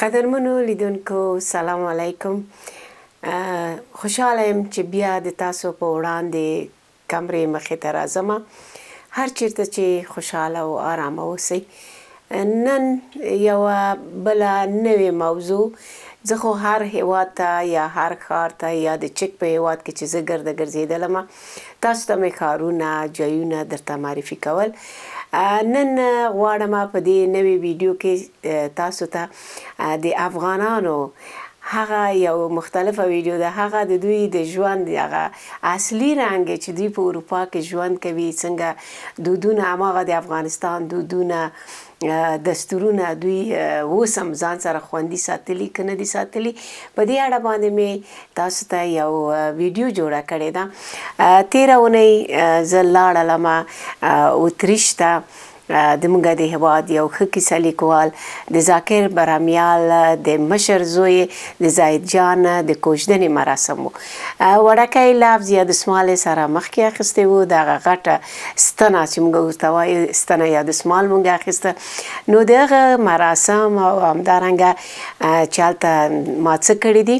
قدرمنو لیدونکو سلام علیکم. خوشحاله یم چې بیا د تاسو په وړاندې کمرې مخې ته راځم. هر چیرته چې خوشحاله او آرامه اوسئ. نن یوه بله نوې موضوع، زه خو هر هیواد ته یا هر ښار ته یا د چک په هیواد کې چې زه ګرده ګرځېدلم تاسو ته مې ښارونه ځایونه درته معرفي کول. نن غواړم په دې نوې ویډیو کې تاسو ته د افغانانو هغه یو مختلفه ویډیو ده، هغه د دوی د ژوند هغه اصلي رنګ چې دوی په اروپا کې ژوند کوي، څنګه دودونه هماغه د افغانستان دودونه دستورونه دوی اوس هم ځان سره خوندي ساتلي که نه دي ساتلي. په دې اړه باندې مې تاسو ته یو ویډیو جوړه کړې ده. تېره اونۍ زه لاړلم اتریش ته. د موږ د هېواد یو ښه کیسه لیکوال د ذاکر برامیال د مشر زوی د زاهد جان د کوژدنې مراسم و. وړکی لفظ یا دسمال سره مخکې اخیستی و، دغه غټه ستنه چې موږ ورته وایو ستنه یا دسمال موږ اخیسته. نو د هغه مراسم او همدارنګه چې هلته ما څه کړي دي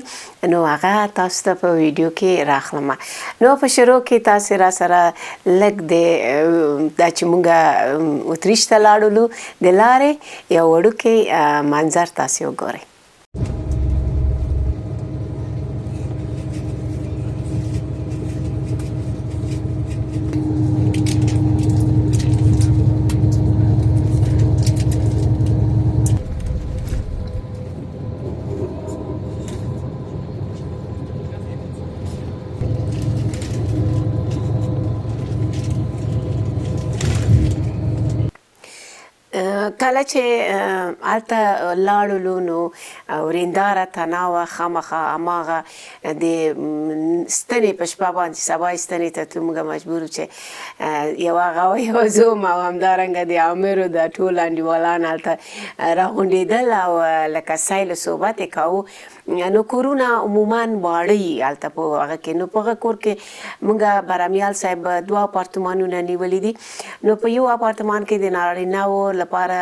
نو هغه تاسو ته په ویډیو کې راخلم. نو په شروع کې تاسې را سره لږ دا چې موږ اتریش ته لاړلو د لارې یو وړوکی منظر تاسې وګورئ. کله چې هلته لاړلو نو ورېنداره تناوه خامخا هماغه د ستنې په شپه باندې سبا یې ستنې ته تو موږ مجبور چې یو هغه یو زوم او همدارنګه د عامرو د ټول انډیوالان هلته راغونډېدل او لکه سیل صحبت یې کاوه. نو کورونه عموما واړه یي هلته په هغه کې. نو په هغه کور کې موږ برامیال صاحب دوه اپارتمانونه نیولي دي. نو په یو اپارتمان کې د نارینه‌وو لپاره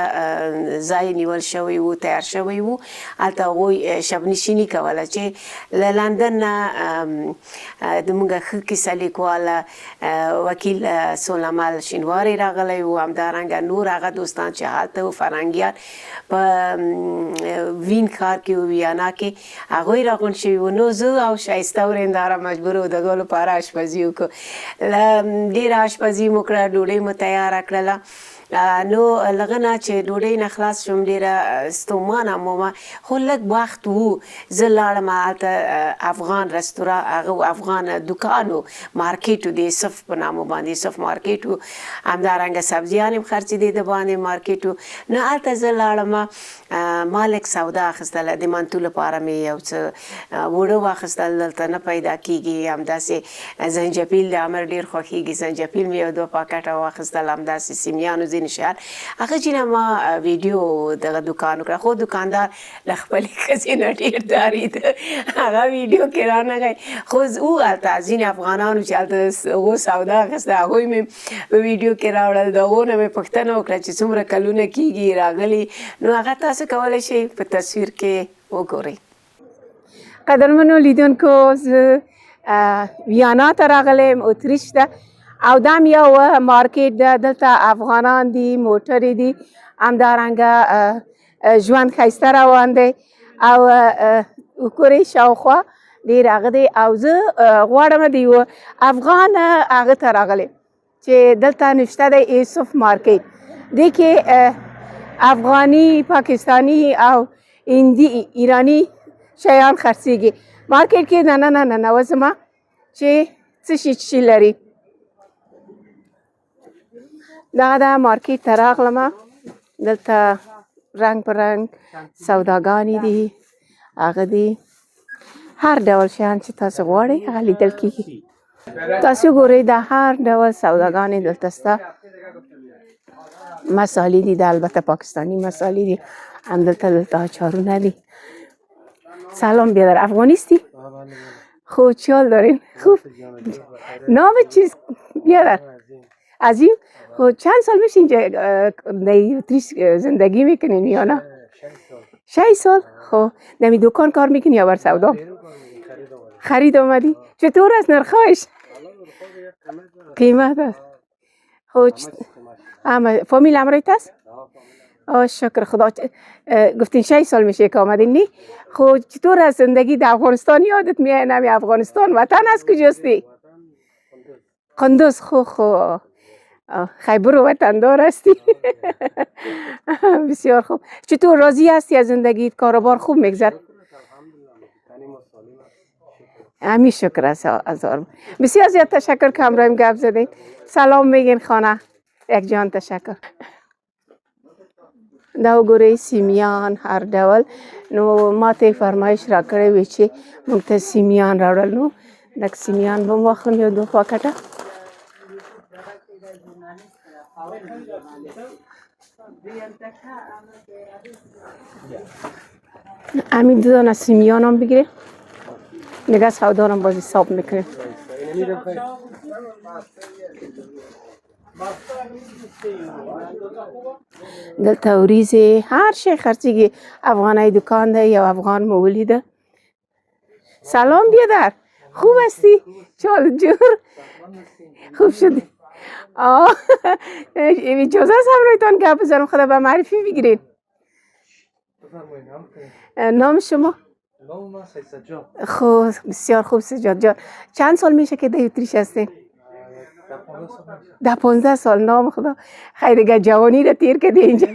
ځای نیول شوی و، تیار شوی و. هلته هغوی شبنشیني کوله چې له لندن نه د موږ ښه کیسه لیکوال وکیل سولمل شینواري راغلی و، همدارنګه نور هغه دوستان چې هلته و فرهنګیان په وین ښار کې و، ویانا کې هغوی راغونډ شوي وو. نو زه او ښایسته ورېنداره مجبور وو د هغو لپاره اشپزي وکړو. ډېره اشپزي مو کړه، ډوډۍ مو تیاره کړله. نو لغه نه چې ډوډۍ نه خلاص شوم ډېره ستومانه وم، خو لږ وخت و. زه لاړم هلته افغان رستوران هغه افغان دوکان و، مارکیټ و د یوسف په نامه باندې یوسف مارکیټ و، همدارنګه سبزیان هم خرڅېدې د باندې مارکیټ و. نو هلته زه لاړم، ما لږ سودا اخیستله، د منتو لپاره مې یو څه اوړه واخیستل، دلته نه پیدا کېږي. همداسې زنجبیل د عمر ډېر خوښېږي، زنجبیل مې یو دوه پاکټه واخیستل، همداسې سیمیانو ځینې شیان. هغه چې نه ما ویډیو دغه دوکان وکړه، خو دوکاندار له خپلې ښځې نه ډېر ډارېده، هغه ویډیو کې رانغی. خو و هلته ځینې افغانانو چې هلته هغو سودا اخیسته هغوی مې په ویډیو کې راوړل. د هغو نه مې پوښتنه وکړه چې څومره کلونه کېږي راغلي. نو هغه تاسو کولی شئ په تصویر کې وګورئ. قدرمنو لیدونکو، زه ویانا ته راغلی یم، اتریش ته، او دا هم یو مارکیټ ده. دلته افغانان دي، موټرې دي، همدارنګه ژوند ښایسته روان دی او وګورئ شاوخوا ډېر هغه دی. او زه غواړم د یو افغان هغه ته راغلی چې دلته نشته دی یوسف مارکیټ. دې کې افغاني، پاکستاني او هندي ایراني شیان خرڅېږي. مارکیټ کې دننه ننوځم چې څه شي لري. دغه د مارکیټ ته راغلم، دلته رنګ په رنګ سوداګانې دي، هغه دي هر ډول شیان چې تاسو غواړئ هغه لیدل کېږي. تاسو ګورئ دا هر ډول سوداګانې دلته شته. مسالې دي، دا البته پاکستانی مسالې دي. دلته اچارونه دي. سلام بیادر، افغانیستی؟ خب چیال دارین؟ خوب. نام چیز بیادر؟ عظیم. خب چند سال میشه اینجا در اتریش زندگی میکنین یا نه؟ 6 سال. خب نمی دکان کار میکنی یا بر سودا؟ خرید آمدی؟ چطور است نرخایش؟ قیمت است. خب فامیل همراهت است؟ شکر خدا. گفتین 6 سال میشه که آمدین نی؟ خب چطور است زندگی در افغانستان یادت میاد؟ نمی افغانستان وطن از کجاستی؟ قندوز. خو خیبر وطن دار هستی. بسیار خوب. چطور راضی هستی از زندگی؟ کاروبار خوب میگذره؟ همین شکر است. بسیار زیاد تشکر که همراهیم گپ زدین. سلام میگین خانه. یک جان تشکر. دا وګورئ سیمیان هر ډول نو ماته فرمایش را کړی وی چې موږ ته سیمیان راوړل نو لږ سیمیان به واخلم یو 2 پاکټه. همین 2 دانه سیمیان هم بگیریم نگه سودارم باز حساب میکنیم. دلته وریځې هر شی خرڅیږي. افغاني دکان ده یا افغان مولیده. سلام بیادر خوب هستی؟ چال جور خوب شدی؟ اجازه است همراهتان گپ بزنم خدا به معرفی بگیرین. نام شما؟ نام من سجاد. خب بسیار خوب سجاد جان. چند سال میشه که در اتریش هستین؟ 15 سال. نام خدا خیر دیگه جوانی را تیر کردی اینجا.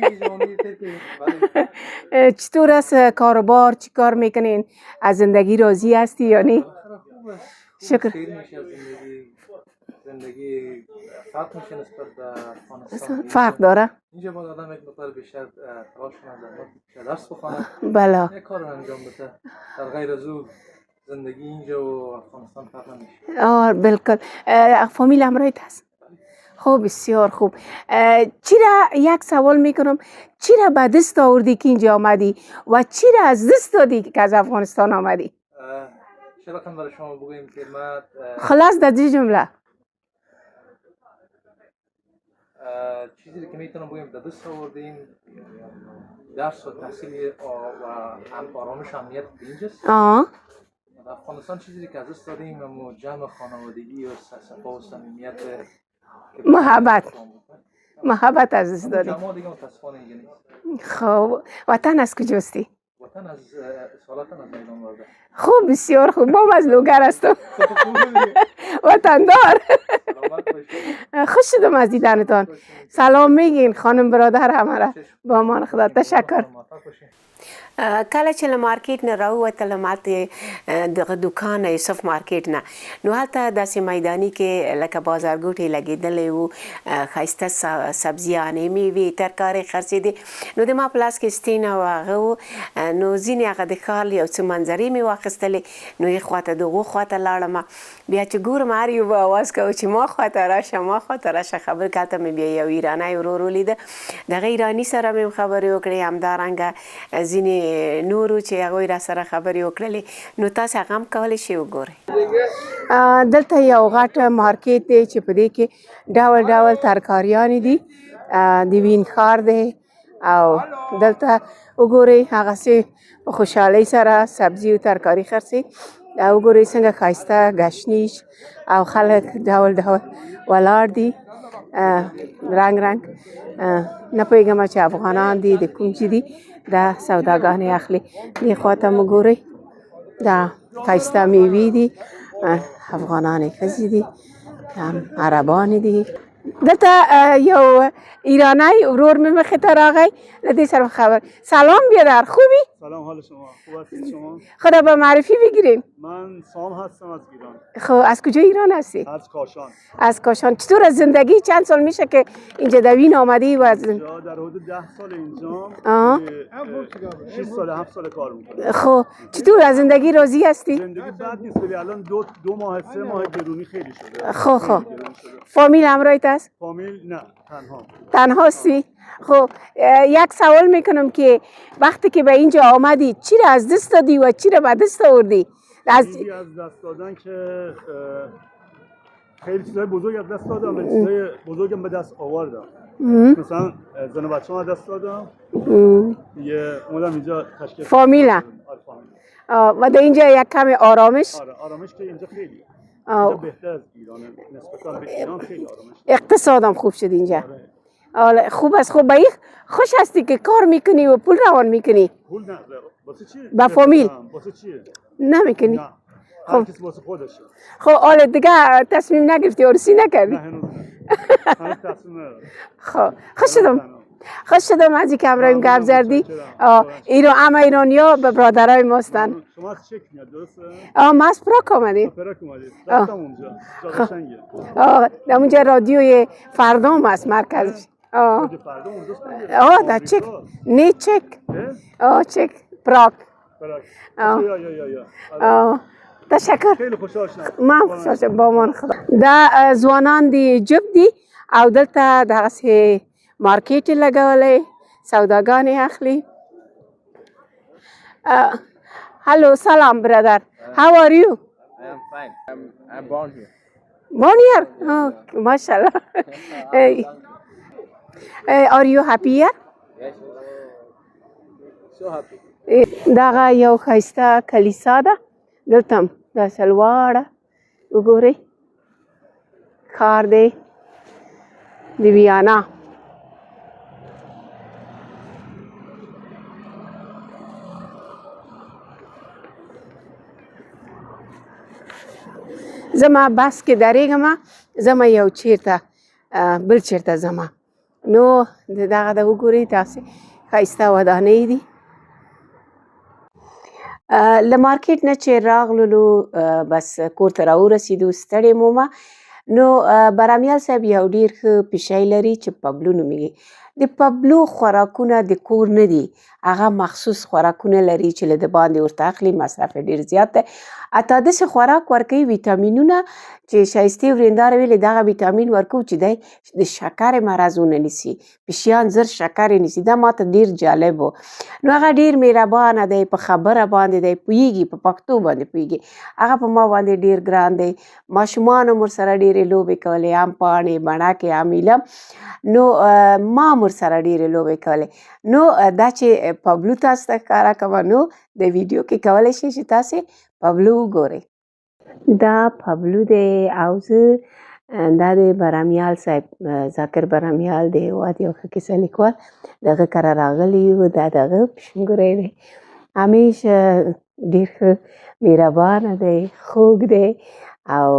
چطور است کاروبار؟ چی کار میکنین؟ از زندگی راضی هستی یا نه؟ شکر. زندگی فرق میشه نسبت به افغانستان. فرق داره؟ اینجا باید آدم یک مقدار بیشتر تلاش کنه، بیشتر درس بخونه، بله یک کار انجام بده. در غیر از او زندگی اینجا و افغانستان فرق نمیشه. بالکل. فامیل همراهت هست؟ خب بسیار خوب. چرا یک سوال میکنم چرا به دست آوردی که اینجا آمدی و چرا از دست دادی که از افغانستان آمدی؟ چرا کم برای شما بگویم که من خلاص در دو جمله چیزی که میتونم بگم در دست آوردیم درس و تحصیل و آرامش امنیت اینجاست. در افغانستان چیزی که از دست دادیم و جمع خانوادگی و صفا و صمیمیت محبت از دست دادیم. جمع دیگه متاسفانه اینجا نیست. خب وطن از کجاستی؟ وطن از سالاتن از میدان ورده. خوب بسیار خوب. ما از لوگر هستم. وطندار. خوش شدم از دیدنتان. سلام میگین خانم برادر همه با امان خدا. تشکر. کله چې له مارکیټ نه راووتله ماته دغه دوکان یوسف مارکیټ نه نو هلته داسې میداني کې لکه بازارګوټې لګېدلی وو ښایسته سبزیانې میوې ترکارې خرڅېدې نو د ما په لاس کې سټین او هغه و نو ځینې هغه د ښار یو څه منظرې مې واخیستلې نو یې خواته دغو خواته لاړم بیا چې ګورم هر یو به اواز کوه چې ما خواته راشه ما خواته راشه خبرې هلته مې بیا یو ایرانی ورور ولیده دغه ایراني سره مې خبرې وکړې همدارنګه ځینې نورو چې هغوی را سره خبرې وکړلې نو تاسو هغه هم کولی شئ وګورئ. دلته یو غټ مارکیټ دی چې په دې کې ډول ډول ترکاریانې دي د وین ښار دی او دلته وګورئ هغسې په خوشحالۍ سره سبزي او ترکاري خرڅي وګورئ څنګه ښایسته ګشنیش او خلک ډول ډول ولاړ دي رنګ رنګ نه پوهېږم چې افغانان دي د کوم چې دي دا سوداګانې اخلي دې خواته مو ګورئ دا ښایسته میوې دي افغانانې ښځې دي عربانې دي دلته یو ایرانی ورور مې مخې ته راغی له دې سره خبر سلام بیادر خوبی؟ سلام حال شما خوب هستید شما؟ خدا به معرفی بگیرین. من سام هستم از ایران. خب از کجا ایران هستی؟ از کاشان. از کاشان. چطور از زندگی چند سال میشه که اینجا دوین آمدی و از اینجا در حدود 10 سال اینجا 6 سال 7 سال کار میکنم. خب چطور از زندگی راضی هستی؟ زندگی بد نیست ولی الان دو ماه 3 ماه گرونی خیلی شده. خب فامیل همراهت است؟ فامیل نه تنها هستی؟ خب یک سوال میکنم که وقتی که به اینجا آمدی چی را از دست دادی و چی را به دست آوردی؟ چیزی از دست دادن که خیلی چیزای بزرگ از دست دادم ولی چیزای بزرگم به دست آوردم. مثلا زن و بچه ها دست دادم یه اومدم اینجا تشکیل فامیلا و در اینجا یک کمی آرامش آره آرامش که اینجا خیلی اینجا بهتر از ایرانه نسبتا به ایران خیلی آرامش اقتصادم خوب شد اینجا خوب است. خوب باید خوش هستی که کار میکنی و پول روان میکنی پول نه واسه چی؟ با فامیل واسه چیه؟ نمیکنی؟ نه هر کسی واسه خودشه خب حالا دیگه تصمیم نگرفتی عروسی نکردی؟ نه هنوز هنوز تصمیم ندارم خب خوش شدم از این که امروز گپ زدی. همه ایرانیا به برادرای ما هستن. شما از چک میاد درسته؟ ما از پراگ آمدیم. پراگ اومدید رفتم اونجا جا قشنگه. در اونجا رادیوی فردام است مرکزش. رادیو فردام اونجاست. در چک نه چک چک پراگ. یا تشکر. خیلی خوشحال شدم. من خوشحال شدم با من خدا. دا ځوانان دی جب دي او دلته دغسې مارکیټ لګولی سوداګانې اخلي. Hello, salam brother. How are you? I am fine. I'm born here. Born here? Oh, mashallah. Are you happy here? Yes. So happy. دغه یو ښایسته کلیسا ده دلته هم داسې لوړه وګورئ ښار دی د ویانا. زما بس کې درېږم زما یو چیرته بل چیرته ځم نو دغه د وګورئ داسې ښایسته ودانۍ دي. له مارکیټ نه چې راغللو بس کور ته راورسېدو ستړې مومه نو برامیال صاحب یو ډېر ښه پیشی لري چې پبلو نومیږي. د پبلو خوراکونه د کور نه دي هغه مخصوص خوراکونه لري چې له د باندې ورته اخلي مصرف یې ډېر زیات دی. حتی داسې خوراک ورکوي ویټامینونه چې شایستې ورېنداره ویلې دغه ویټامین ورکوو چې دی د شکرې مرض ونه نیسي. پیشیان زر شکرې نیسي. دا ماته ډېر جالب و. نو هغه ډېر مهربانه دی په خبره باندې دی پوهېږي په پښتو باندې پوهېږي. هغه په ما باندې ډېر ګران دی. ماشومان هم ورسره ډېرې لوبې کولې هم پاڼې بڼکې هم ایله نو ما هم ورسره ډېرې لوبې کولې. نو دا چې پبلو تاسو ته ښکاره کومه نو د ویډیو کې کولی شئ چې تاسې پبلو وګورئ. دا پبلو دی او زه دا د برامیال صاحب ذاکر برامیال د هېواد یو ښه کیسه لیکوال دغه کره راغلی یو دا دغه پیشنګوری دی همیش ډېر ښه مهربانه دی خوږ دی او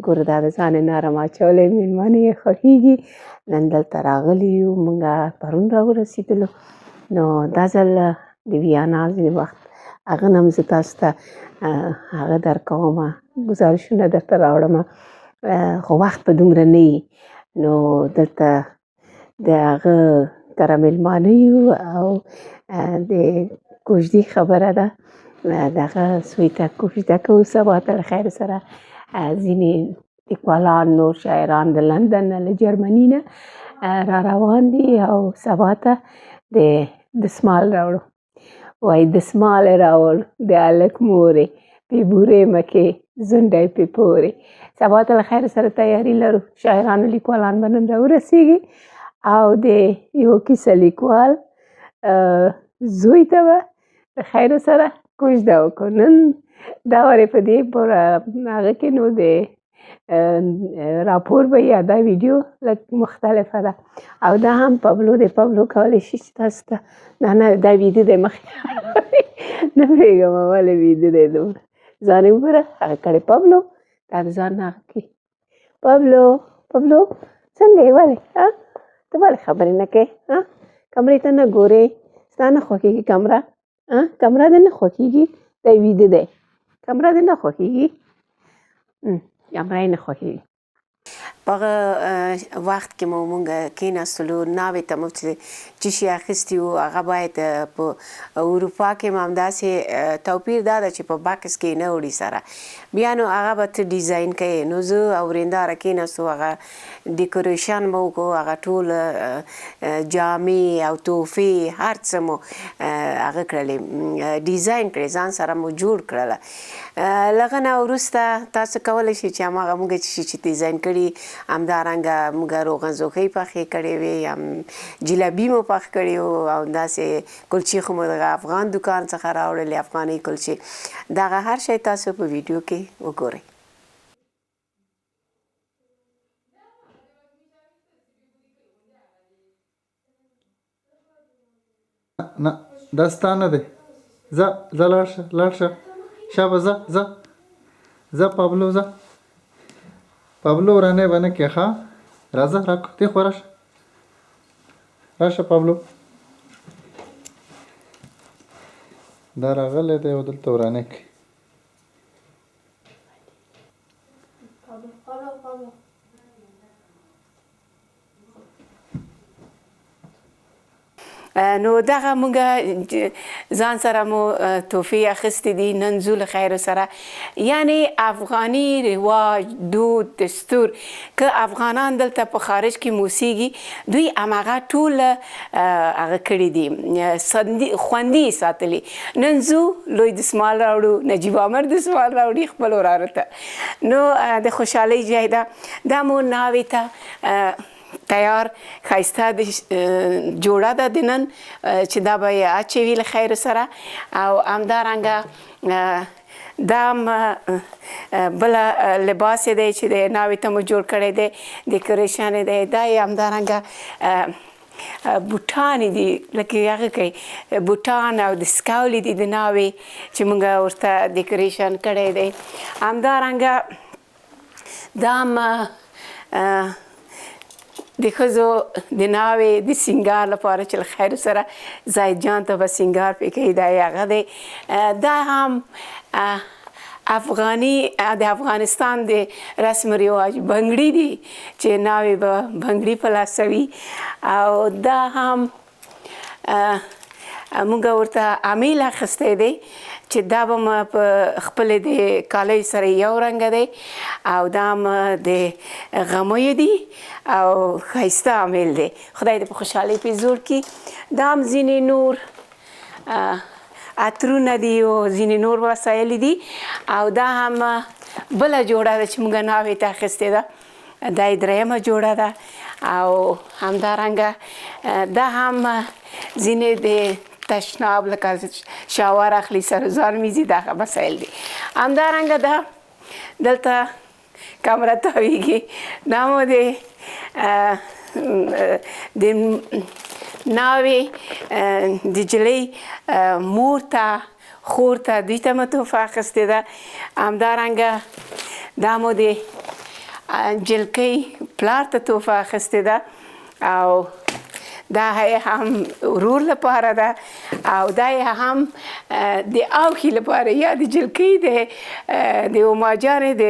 ګوره دا د ځان یې نرم اچولی مېلمانه یې خوښېږي. نن دلته راغلي یو موږ پرون راورسېدلو نو دا ځل د ویانا ځینې وخت هغه نه هم زه تاسو ته هغه درکومه ګزارشونه درته راوړمه خو وخت په دومره نه وي نو دلته د هغه کره مېلمانه یو او د کوژدې خبره ده دغه سوی ته کوژده کوو سبا ته له خیر سره ځینې لیکوالان نور شاعران د لندن نه له جرمني نه را روان دي او سبا ته د دسمال راوړو وایي دسمال یې راوړ د هلک مورې پې بورې مکې زونډی پې پورې. سبا ته له خیر سره تیاري لرو. شاعران و لیکوالان به نن راورسېږي او د یو کیسه لیکوال زوی ته به له خیر سره کوژده وکړو. نن دا وارې په دې هغه کې نو د راپور به یا دا ویډیو لږ مختلفه ده او دا هم پبلو د پبلو کولی شي چې تاسو ته نه دا ویډیو دی مخکې نه پوهېږم ولې ویډیو دی دومره ځان یې وګوره هغه کړی پبلو دا د ځان نه هغه کوي. پبلو څنګه یې ولې ته ولې خبرې نه کوې کمرې ته نه ګورې ستا نه خوښېږي کمره دې نه خوښېږي دا ویډیو دی کمره دې نه خوښېږي کمره یې نه خوښېږي. په هغه وخت کې مو مونږ کېناستلو ناوې ته مو چې شي اخیستي وو هغه باید په اروپا کې هم همداسې توپیر دا ده چې په بکس کې نه وړي سره بیا نو هغه به ته ډیزاین کوې نو زه او ورېنداره کېناستو هغه ډیکوریشن مو وکړو هغه ټول جامې او تحفې هر څه مو هغه کړلې ډیزاین کړې ځان سره مو جوړ کړله. له هغه نه وروسته تاسو کولی شئ چې هماغه مونږ چې ډیزاین کړي همدارنګه موږ روغن زوکۍ پخې کړې وې جلبي مو پخ کړي وو او داسې کلچې خو مو دغه افغان دکان څخه راوړلې افغاني کلچې دغه هر شی تاسو په ویډیو کې وګورئ. نه دا ستا نه دی ځه لاړ شه شابه ځه پابلو ځه پابلو ورانه به نه کې ښه راځه دې خوا راشه پابلو دا راغلی دی او دلته ورانه کې نو دغه مونږ ځان سره مو تحفې اخیستې دي نن ځو له خیر سره یعنی افغاني رواج دود دستور که افغانان دلته په خارج کې موسیږي دوی هماغه ټول هغه کړي دي خوندي ساتلي نن ځو لوی دسمال راوړو نجیب عامر دسمال راوړي خپل وراره ته نو د خوشحالۍ ځای ده دا مو ناوې ته تیار ښایسته جوړه ده د نن چې دا به یې اچوي له خیر سره او همدارنګه دا بله لباس یې دی چې د ناوې ته مو جوړ کړی دی ډیکوریشن یې دی دا یې همدارنګه بوټان دي لکه هغه کوي بوټان او د سکاولې دي د ناوې چې موږ ورته ډیکوریشن کړی دی همدارنګه دا د ښځو د ناوې د سینګار لپاره چې له خیر سره زاهد جان ته به سینګار پې کوي دا یې هغه دی دا هم د افغانستان د رسم رواج بنګړي دي چې ناوې به بنګړي په لاس وي او دا هم موږ ورته امیل اخیستی دی چې دا به م په خپلې د کالیو سره یو رنګه دی او دا هم د غمیو دي او ښایسته امیل دی خدای دې په خوشحالۍ پې زور کړي دا هم ځینې نور عطرونه دي او ځینې نور وسایل دي او دا هم بله جوړه ده چې موږ ناوې ته اخیستې ده دا یې درېیمه جوړه ده او همدارنګه دا هم ځینې د تشناب لکه شاور اخلي سرزار میزي دغه مسایل دي همدارنګه دا دلته کامره تاویږي دا مو د ناوې د جلۍ مور ته خور ته دوی ته مو تحفه اخیستې ده همدارنګه دا مو د جلکۍ پلار ته تحفه اخیستې ده او دا هم ورور لپاره ده او دا هم د اوښې لپاره یا د جلکۍ د اما جانې د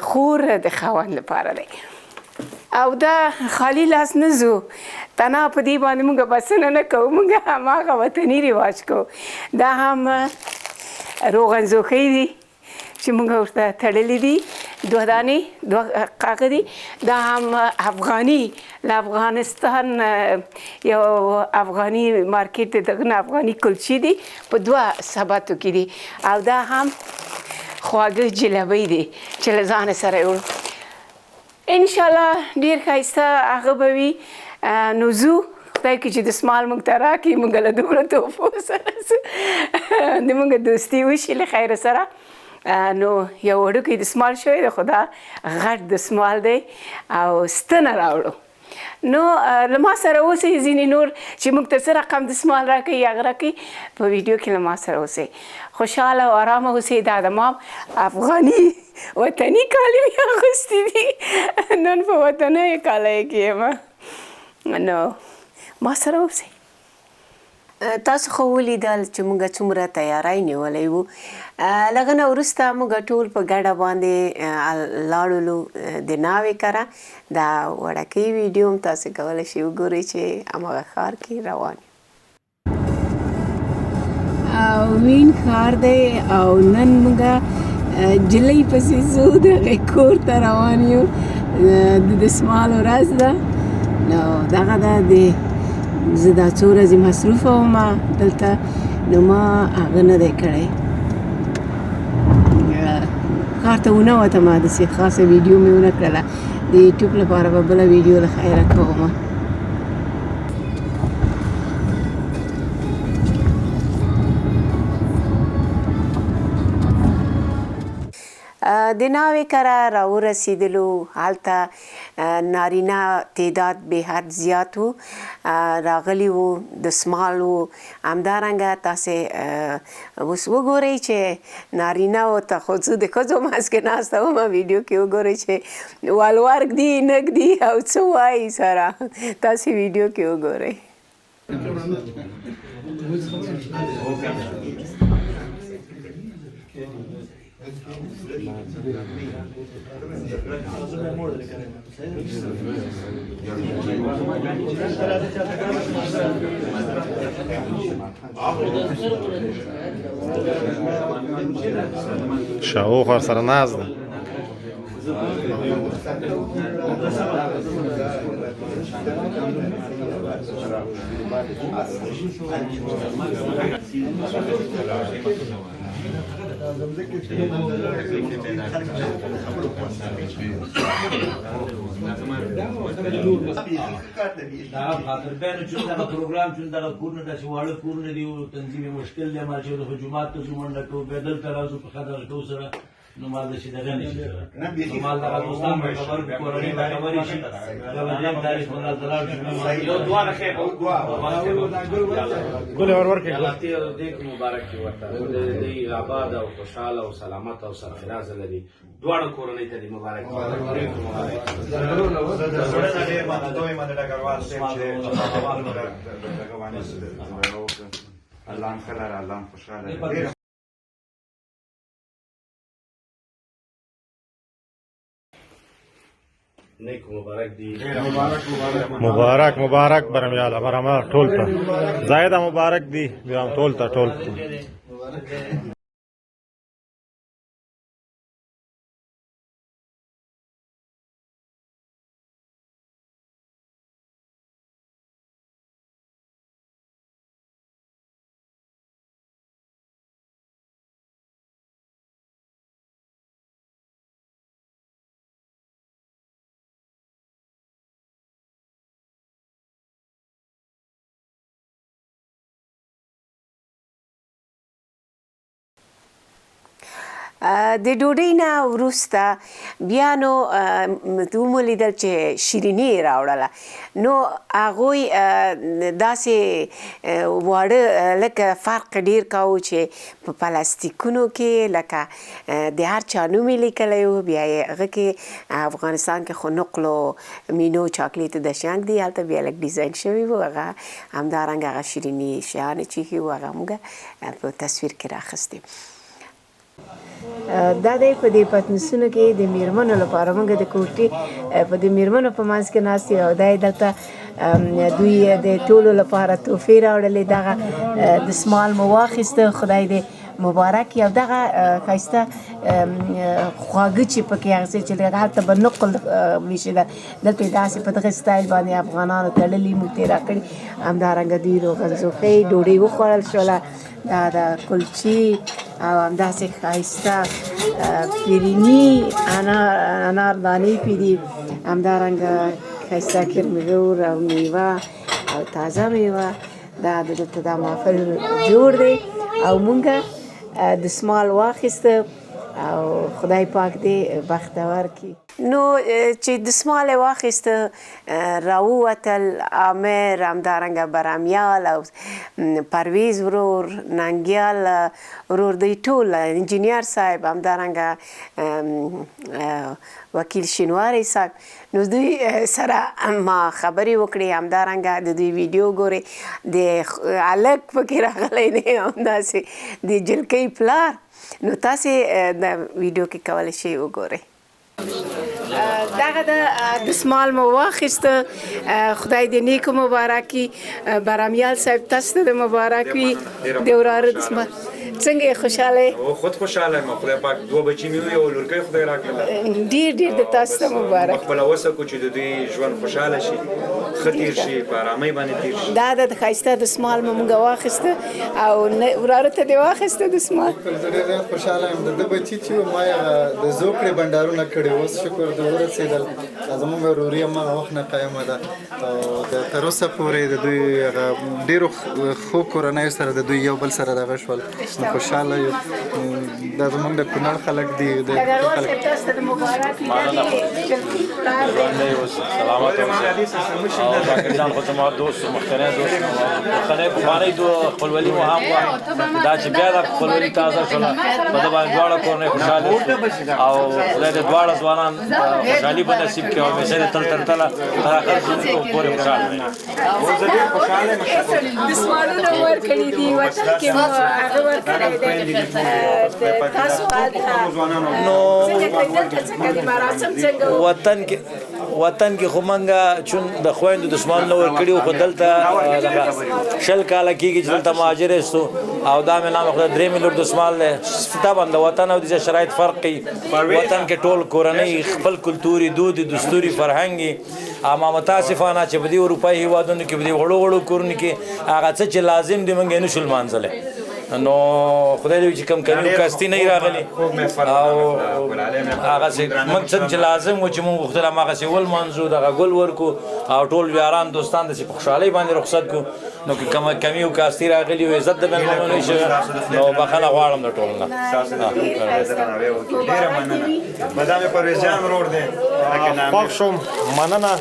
خور د خاوند لپاره دی او دا خالی لاس نه ځو تنها په دې باندې موږ بسنه نه کوو موږ هماغه وطني رواج کوو دا هم روغن زوکۍ دي چې موږ ورته تړلي دي دوه دانې دوه قاقه دي دا هم افغاني له افغانستان یو افغاني مارکیټ دی دغه نه افغاني کلچې دي په دوه سباتو کې دي او دا هم خواږه جلبۍ دي چې له ځانه سره یې وړو انشاءالله ډېر ښایسته هغه به وي نو ځو خدای کې چې دسمال موږ ته راکړي موږ له دومره تحفو سره د موږ دوستي وشي له خیر سره نو یو وړوکی دسمال شوی دی خو دا غټ دسمال دی او ستنه راوړو نو له ما سره اوسئ ځینې نور چې موږ ته څه رقم دسمال راکوي هغه راکوي په ویډیو کې له ما سره اوسئ خوشحاله او ارامه اوسئ دا د ما افغاني وطني کالي مې اغوستي دي نن په وطنیو کالیو کې یم نو ما سره اوسئ تاسو خو ولیدل چې موږ څومره تیاری نیولی وو لږ نه وروسته موږ ټول په ګډه باندې لاړلو د ناوې کره دا وړوکی ویډیو هم تاسو کولی شئ وګورئ چې هماغه ښار کې روان او مین ښار دی او نن موږ جلۍ پسې ځو د هغې کور ته روان یو د دسمال ورځ ده نو دغه ده د زه دا څو ورځې مصروفه وم دلته نو ما هغه نه دی کړی ښار ته ونه وتم داسې خاصه ویډیو مې ونه کړله د یوټیوب لپاره به بله ویډیو له خیره کوم. د ناوې کره راورسېدلو هلته نارینه تعداد به حد زیات و راغلي وو دستمال وو همدارنګه تاسې اوس وګورئ چې نارینه و ته خو زه د ښځو منځ کې ناسته ومه ویډیو کې وګورئ چې والورک دي نږدي او څه وایي سره تاسې ویډیو کې وګورئ. شاوخ ورسره ناز ده. خاطربینو چې دغه پروګرام چې دغه کورونه داسې واړه کورونه دي او تنظیم یې مشکل دی. ما چې د جومات ته ځو منډه کوو بیا دلته راځو په خطر کوو سره نو مال داسې دغه نه شي نو مال دغه دوستان به خبر کورنۍ به خبرې شي دغه تاریخ به راته لاړ شي یو دعا نه ښه ګلې ورکړئ الله دې مبارک وي ورته دې آباد او خوشحاله او سلامت او سرفراز لري دواړه کورنۍ ته دې مبارک الله خلال الله خوشحاله مبارک برمیاله برامه ټول ته زایده مبارک دی بیا ټول ته د ډوډۍ نه وروسته بیا نو ومولیدل چې شیریني یې راوړله نو هغوی داسې واړه لکه فرق ډېر کاوه چې په پلاستیکونو کې لکه د هر چا نوم یې لیکلی و بیا یې هغه کې افغانستان کې خو نقلو مینو چاکلیټ د شنګ دی هلته بیا لږ ډیزاین شوي و هغه همدارنګه هغه شیریني شیانې چې ایښي وو هغه موږ په تصویر کې راخیستې. دا دی په دې پتنوسونو کې د میرمنو لپاره موږ د کوټې په د میرمنو په منځ کې ناست یو او دا یې دلته دوی د ټولو لپاره تحفې راوړلې دغه دستمال مو واخیسته خدای دې مبارک یو دغه ښایسته خواږه چې پکې هغسې چې هلته به نقل ویشي دلته یې داسې په دغه سټایل باندې افغانانو تړلي موږ ته یې راکړي همدارنګه دوی روغنزوخۍ ډوډۍ وخوړل شوله دا د کلچې او همداسې ښایسته فریني اناردانې پې دي همدارنګه ښایسته کرملور او میوه او تازه میوه دا دلته دا محفل جوړ دی او مونږ دستمال واخیسته او خدای پاک دې بختور کړي. نو چې دستمال یې واخیسته راووتل عامر همدارنګه برامیال او پرویز ورور ننګیال ورور دوی ټول انجینیر صاحب همدارنګه وکیل شینواری صاحب نو دوی سره ما خبرې وکړې همدارنګه د دوی ویډیو ګورې د هلک پکې راغلی دی همداسې د جلکۍ پلار نو تاسې د ویډیو کې کولی شئ وګورئ. دغه د دستمال مو واخیسته خدای دې نیکو مبارک کړي برامیال صاحب تاسو ته د مبارک وي د وراره دستمال څنګه خوشاله او خود خوشاله یم خدای پاک دوه بچی مې وي او لورکۍ خدای راکړله ډیر د تاسو ته مبارک خپل اوسه کو چې د دوی ژوند خوشاله شي خطیر شي په آرامۍ باندې تیر شي دا د خایسته د سمال مونږ واخیسته او وراره ته دی واخیسته د سمال ډېر زیات خوشاله یم د بچی چې ما د زوکړې بندارونه کړي اوس شکر د ورسېدل زموږ وروري هغه وخت نه قایمه ده او د تر اوسه پورې د دوی ډېرو ښو کورنیو سره د دوی یو بل سره دغه شول خوشاله یو دا زموږ د کونړ خلک دي د سلامت اوسه او پاکستان خو زما دوست مخترع دوست مخترع پخوانی دو خپلولي مو هم وه دا چې بیا د خپلولي تازه شوله په ده باندې دواړه کورنۍ خوشحاله شو او خدای د دواړه ځوانان خوشحالي په نصیب کړي او همیشه د تل تر تله تر اخر پورې خوشحاله وي زه ډېر خوشاله یم د سمالونه ورکړي دي وطن کې مو هغه ورکړی دی تاسو وطن کې خو منګه چون د خویندو د سمال نه ورکړي خو دلته شل کاله کېږي چې دلته مهاجر استو او دا مې نام خدای درې مې لور د سمال دی طبعا د وطن او د شرایط فرق کوي وطن کې ټول کورنۍ خپل کلتوري دود دستوري فرهنګي اما متاسفانه چې په دې اروپایي هېوادونو کې په دې وړو وړو کورونو کې هغه څه چې لازم دي موږ یې نشو لمانځلی نو خدای دې چې کم کمی کاستي نه راغلي او هغه موږ څه چې لازم و چې موږ غوښتل هماغسې ولمانځو دغه ګل ورکو او ټول یاران دوستان داسې په خوشحالۍ باندې رخصت کړو نو که کمی او کاستي راغلي او عزت د مېلمنو شوی نو بخښنه غواړم د ټول نه ډېره مننه مدام پرویز جان ورور دی خوښ شوم مننه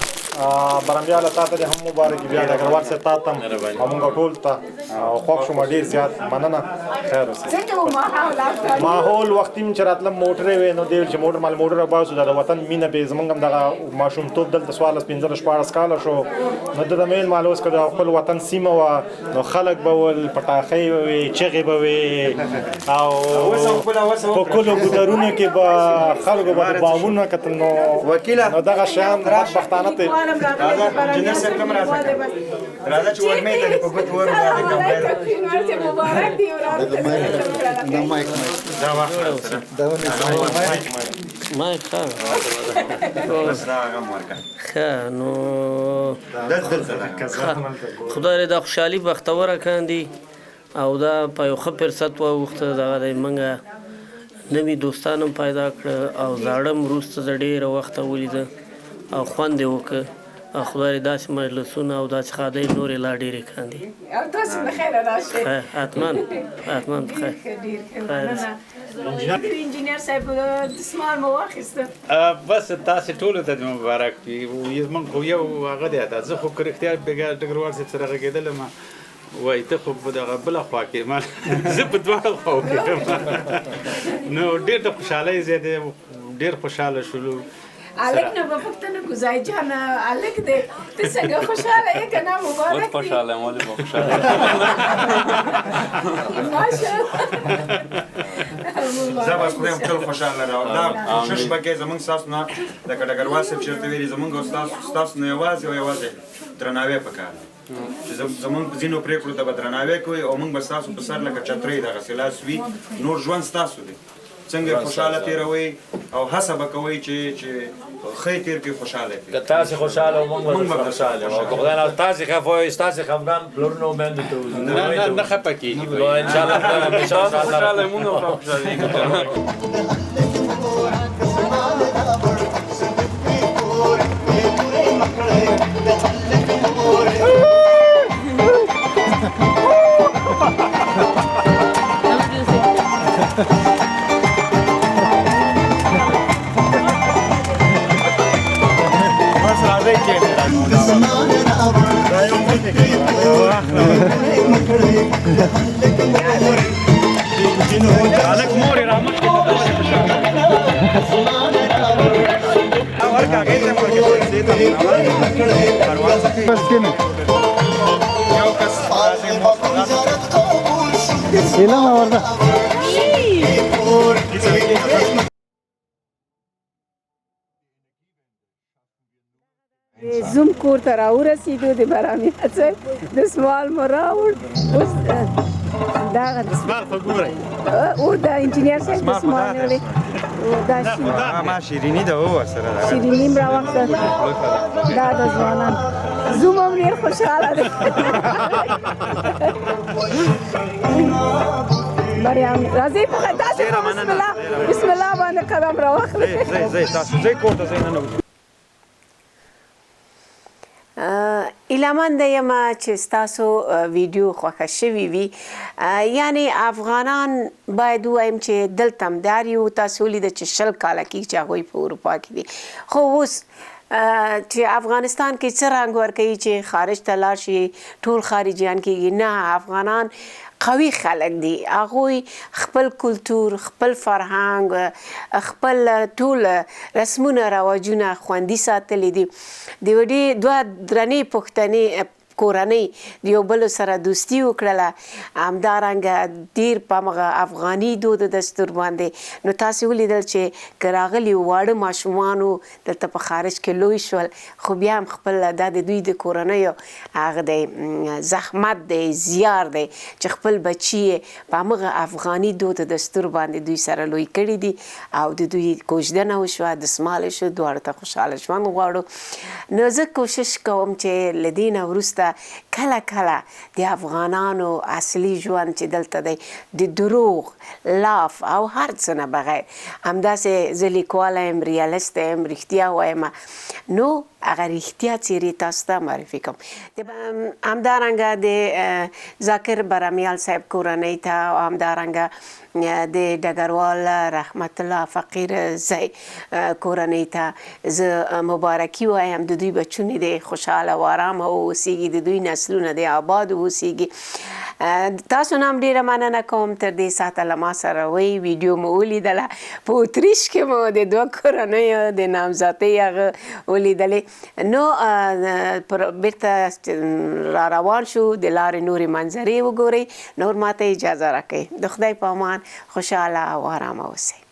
برمبیاله تا ته هم مبارک بیا د اګروال صاحب تا ته همغه ټول ته خوښ شوم ډېر زیات مننه خیر اوسې ماحول وختي چې راتلم موټرې وې نو دی چې موټر مال موټر باسو د وطن مینه به زمونږ هم دغه ماشومتوب دلته 15 کاله شو نو د میل مال اوس که خپل وطن سیمه وه نو خلک به ول پټاخۍ به وي چغې به وي او په کلو ګودرونو کې به خلکو به د باغونه کتل نو نو دغه شیان بدبختانه ته راځه انجینر صاحب کوم راځه چې ورمې ته په ګوت ور مایک ښه نو خدای دې د خوشحالي بختوره کاندي او دا په یو ښه فرصت واوښته دغه دی موږ نوي دوستان هم پیدا کړه او زاړه هم وروسته د ډېره وخته ولیده او خوند یې وکړ او خدای داسې مجلسونه او داسې ښادۍ نورې لا ډېرې کاندي او تاسو بخیره راشئ حتما بخیر انجینر صاحب د سمال مو واخیسته بس تاسې ټولو ته دې مبارک وي موږ خو یو هغه دی دا زه خو که رښتیا ډګروال صاحب سره غږېدلم وایي ته خو په دغه بله خوا کې زه په دواړو خواو کې یم نو ډېر د خوشحالۍ ځای دی ډېر خوشحاله شولو الک نه به پوښتنه کو ځای جان الک دې ته څنګه خوشاله یې کنه مبارک बहुत خوشاله یم ولې به خوشاله زه به خدای ټول خوشاله راوړم دا کوشش به کوې زموږ ستاسو نه لکه ډګروال صاحب چېرته ویلي زموږ او ستاسو نه یوازې او یوازې درناوی پکار دی چې زموږ په ځینو پرېکړو ته به درناوی کوئ او موږ به ستاسو په سر لکه چترۍ دغسې لاس وي نور ژوند ستاسو دی څنګه خوشاله تیروي او هڅه به کوئ چې ښه تیر کړئ خوشاله کړئ که تاسې خوشاله او موږ به خوشاله یو که خدای نه تاسې خفه وئ ستاسې خفګان پلرونو او میندو ته وځي نه خفه کېږي نو انشاءالله خوشاله موږ هم خوشالېږو زوم کور ته راورسېدو د برامیه صاحب د سوال مو راوړ اوس دغه سوال خو ګورئ او د انجینیر صاحب دستمال لري دا ما شیریني ده هو سره شیریني را وخت دا د ځوانان زوم هم ډېر خوشحاله دی مریم راځئ په داسې بسم الله باندې قدم راواخلئ ځئ تاسو ځئ کور ته ځئ ننوځئ ایلهمنده یم چې ستاسو ویډیو خوښه شوې وي یعنی افغانان باید ووایم چې دلته همدار یو تاسو ولیده چې 20 کاله کېږي چې هغوی په اروپا کې دي خو اوس چې افغانستان کې څه رنګ ورکوي چې خارج ته لاړ شي ټول خارجیان کېږي نه افغانان قوي خلک دي هغوی خپل کلتور خپل فرهنګ خپل ټول رسمونه رواجونه خوندي ساتلي دي د یوې دوه درنې پښتنې کورنۍ د یو بل سره دوستي وکړله همدارنګه ډېر په همغه افغاني دود دستور باندې نو تاسې ولیدل چې که راغلي واړه ماشومان وو دلته په خارج کې لوی شول خو بیا هم خپل دا د دوی د کورنیو هغه دی زحمت دی زیار دی چې خپل بچي یې په همغه افغاني دود دستور باندې دوی سره لوی کړي دي او د دوی کوژدنه وشوه دسماله شو دواړو ته خوشحاله ژوند غواړو نو زه کوشش کوم چې له دې نه وروسته کله کله د افغانانو اصلي ژوند چې دلته دی د دروغ لاف او هر څه نه بغیر همداسې زه لیکواله یم ریالست یم رښتیا وایم نو هغه رښتیا څیرې تاسو ته معرفي کوم همدارنګه د ذاکر برمیال صاحب کورنۍ ته او همدارنګه د ډګروال رحمت الله فقیر زی کورنۍ ته زه مبارکي وایم د دوی بچونې د خوشحاله و ارامه واوسیږي د دوی نسلونه د آباد واوسیږي تاسو نه هم ډېره مننه کوم تر دې ساعته له ما سره وی ویډیو مو ولیدله په اتریش کې مو د دوه کورنیو د نامزادۍ هغه ولیدلې نو بیرته را روان شو د لارې نورې منظرې وګورئ نور ماته اجازه راکړئ د خدای په امان خوشحاله او ارامه اوسئ